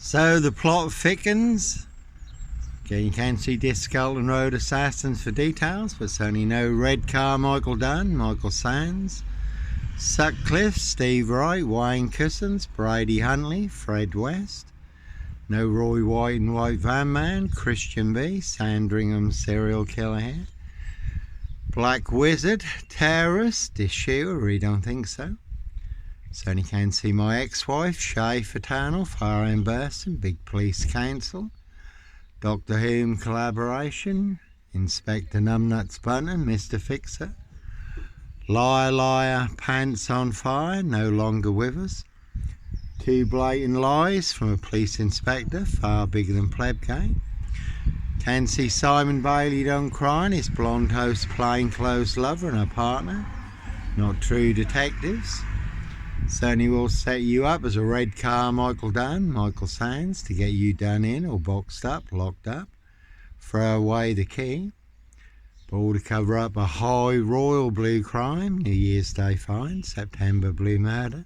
So the plot thickens. Again, you can see Discalton Road assassins for details, but certainly no Red Carmichael Dunn, Michael Sands, Sutcliffe, Steve Wright, Wayne Cousins, Brady Huntley, Fred West. No Roy White and White Van Man, Christian B, Sandringham serial killer here. Black Wizard, terrorist, issue, I really don't think so. Certainly can see my ex-wife, Shay Fraternal, Fire and Burston, Big Police Council, Doctor Who collaboration, Inspector Numbnuts Bunton, Mr. Fixer, Liar Liar, Pants on Fire, no longer with us. Two blatant lies from a police inspector, far bigger than Plebgate. Can see Simon Bailey Don't Cry and his blonde host plainclothes lover and her partner, not true detectives. Certainly will set you up as a Red Carmichael Dunn, Michael Sands, to get you done in or boxed up, locked up, throw away the key. But all to cover up a high royal blue crime, New Year's Day fine, September blue murder.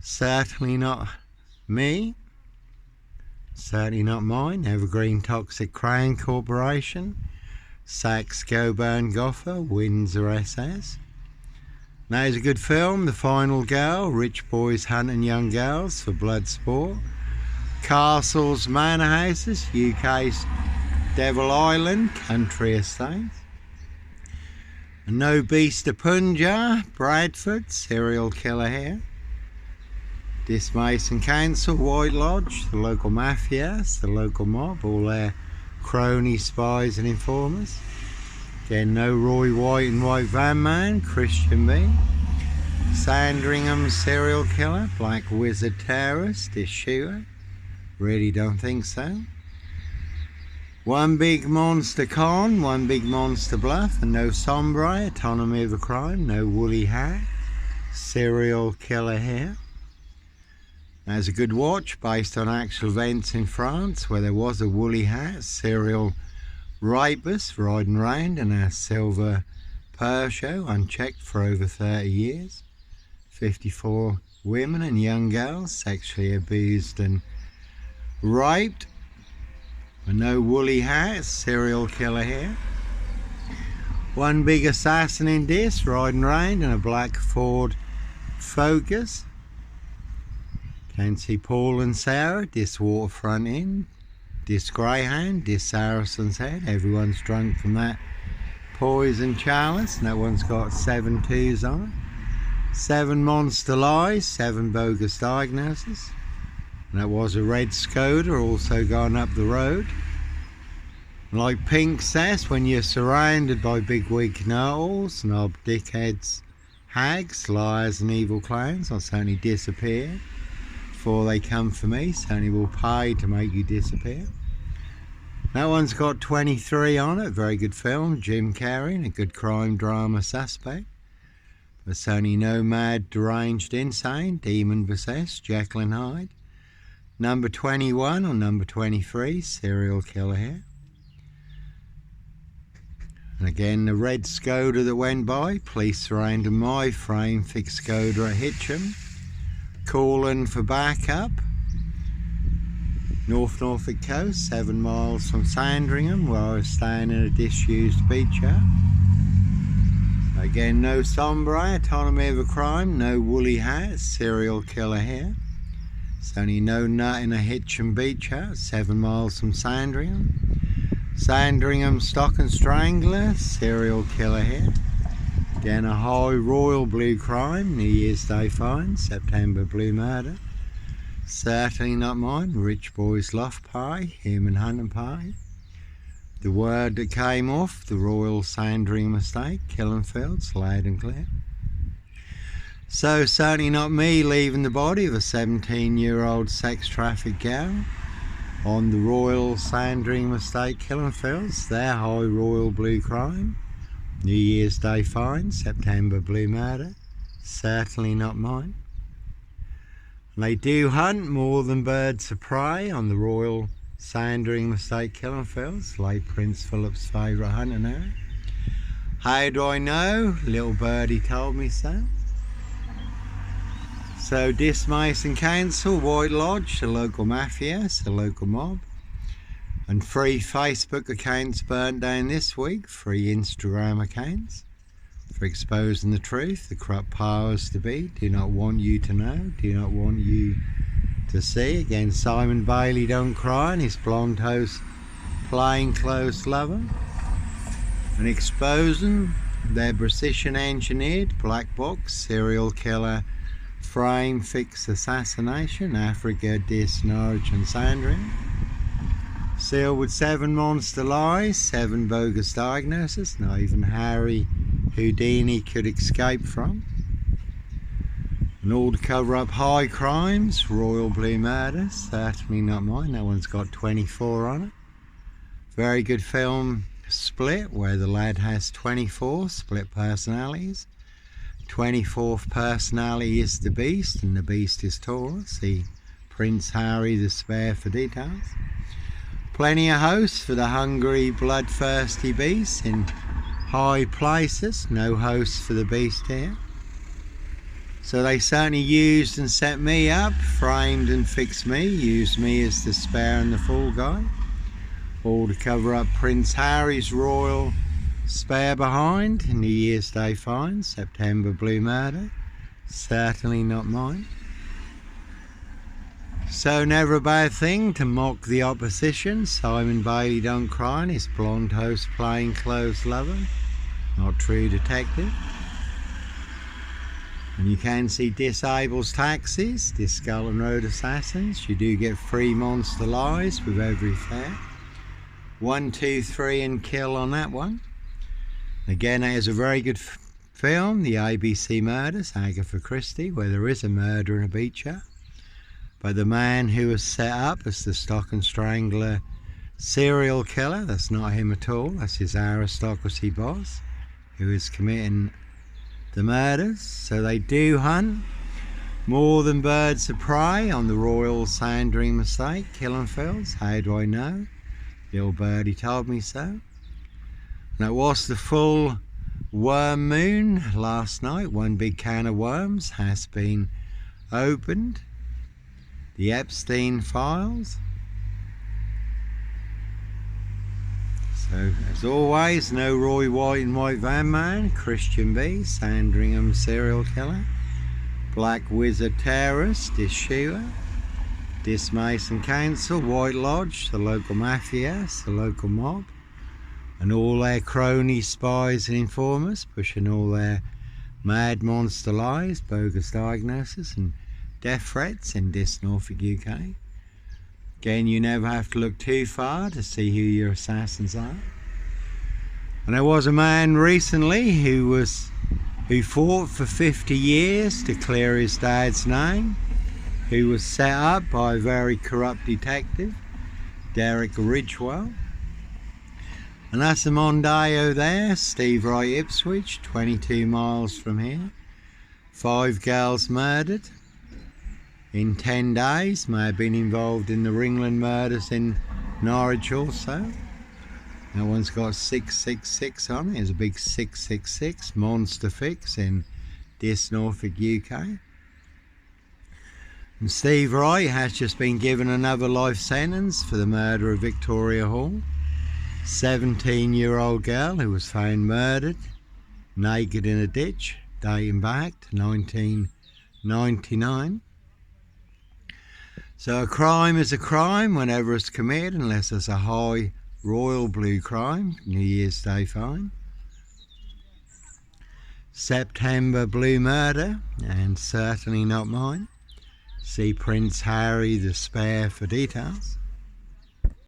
Certainly not me, certainly not mine. Evergreen Toxic Crown Corporation, Saks Coburn Goffer, Windsor SS. Now is a good film, The Final Girl, Rich Boys Hunting Young Girls for Blood Sport, Castles, Manor Houses, UK's Devil Island, Country Estates, No Beast of Punjab, Bradford, serial killer here, This Mason Council, White Lodge, the local mafias, the local mob, all their cronies, spies and informers. Again, no Roy White and White Van Man, Christian B. Sandringham serial killer, Black Wizard terrorist, issue, really don't think so. One Big Monster Con, One Big Monster Bluff, and no Sombre, Autonomy of a Crime, no Woolly Hat, serial killer here. There's a good watch based on actual events in France where there was a woolly hat, serial rapist riding round in a silver Peugeot unchecked for over 30 years. 54 women and young girls sexually abused and raped. But no woolly hat, serial killer here. One big assassin in this, riding round in a black Ford Focus. Can see Paul and Sarah, this Waterfront Inn, this Greyhound, this Saracen's Head. Everyone's drunk from that poison chalice, and that one's got 7 2s on it. 7 monster lies, 7 bogus diagnoses. And that was a red Skoda also gone up the road. And like Pink says, when you're surrounded by bigwig gnolls, knob dickheads, hags, liars and evil clowns, I'll certainly disappear before they come for me. Certainly will pay to make you disappear. That one's got 23 on it, very good film, Jim Carrey, and a good crime drama suspect. But certainly no mad, deranged, insane, demon possessed, Jekyll and Hyde. Number 21 or number 23, serial killer here. And again, the red Skoda that went by, police surrounded my frame, fixed Skoda at Hitcham. Calling for backup. Norfolk coast, 7 miles from Sandringham, where I was staying in a disused beach hut. Again, no Sombre, Autonomy of a Crime, no woolly hat, serial killer here. It's only no nut in a Hitcham beach hut, 7 miles from Sandringham. Sandringham Stock and Strangler, serial killer here. Again, a high royal blue crime, New Year's Day fine, September blue murder. Certainly not mine, Rich Boys Loft Pie, Human Hunting Pie. The word that came off the Royal Sandringham Estate, Killing Fields, loud and clear. So certainly not me leaving the body of a 17-year-old sex trafficked gal on the Royal Sandringham Estate, Killing Fields, their high royal blue crime. New Year's Day fine, September blue murder, certainly not mine. And they do hunt more than birds of prey on the Royal Sandringham Estate, Killing Fields, late Prince Philip's favourite hunting area. How do I know? Little birdie told me so. So Dismason Council, White Lodge, the local mafia, the local mob. And 3 Facebook accounts burnt down this week, 3 Instagram accounts for exposing the truth, the corrupt powers to be, do not want you to know, do not want you to see. Again, Simon Bailey don't cry and his blonde host plainclothes lover. And exposing their precision engineered black box serial killer frame fix assassination, Africa, Dis, Norwich and Sandringham. Sealed with 7 monster lies, 7 bogus diagnoses, not even Harry Houdini could escape from. And all to cover up high crimes, royal blue murders, certainly not mine, that one's got 24 on it. Very good film, Split, where the lad has 24 split personalities. 24th personality is the Beast, and the Beast is Taurus. See Prince Harry the Spare for details. Plenty of hosts for the hungry, bloodthirsty beasts in high places. No hosts for the Beast here. So they certainly used and set me up, framed and fixed me, used me as the spare and the fool guy. All to cover up Prince Harry's royal spare behind. New Year's Day fine, September blue murder, certainly not mine. So never a bad thing to mock the opposition. Simon Bailey don't cry and his blonde host plainclothes lover, not true detective. And you can see Disables taxis, Skull and Road assassins. You do get 3 monster lies with every fare. 1, 2, 3 and kill on that one. Again, it is a very good film, The ABC Murders, Agatha Christie, where there is a murder and a beacher. But the man who was set up as the Stock and Strangler serial killer, that's not him at all, that's his aristocracy boss who is committing the murders. So they do hunt more than birds of prey on the Royal Sandringham estate, killing fields. How do I know? The old birdie told me so. And it was the full worm moon last night. 1 big can of worms has been opened. The Epstein files. So as always, no Roy White and White Van Man, Christian B, Sandringham serial killer, Black Wizard terrorist, Dis shooter, Dismason Council, White Lodge, the local mafia, the local mob, and all their cronies, spies and informers pushing all their mad monster lies, bogus diagnosis and death threats in Dis, Norfolk, UK. Again, you never have to look too far to see who your assassins are. And there was a man recently who fought for 50 years to clear his dad's name, who was set up by a very corrupt detective, Derek Ridgewell. And that's the Mondeo there, Steve Wright, Ipswich, 22 miles from here. 5 girls murdered in 10 days, may have been involved in the Ringland murders in Norwich also. That one's got 666 on it. There's a big 666 monster fix in Dis, Norfolk, UK. And Steve Wright has just been given another life sentence for the murder of Victoria Hall. 17-year-old girl who was found murdered, naked in a ditch, dating back to 1999. So a crime is a crime whenever it's committed, unless it's a high royal blue crime, New Year's Day fine. September blue murder, and certainly not mine. See Prince Harry the Spare for details.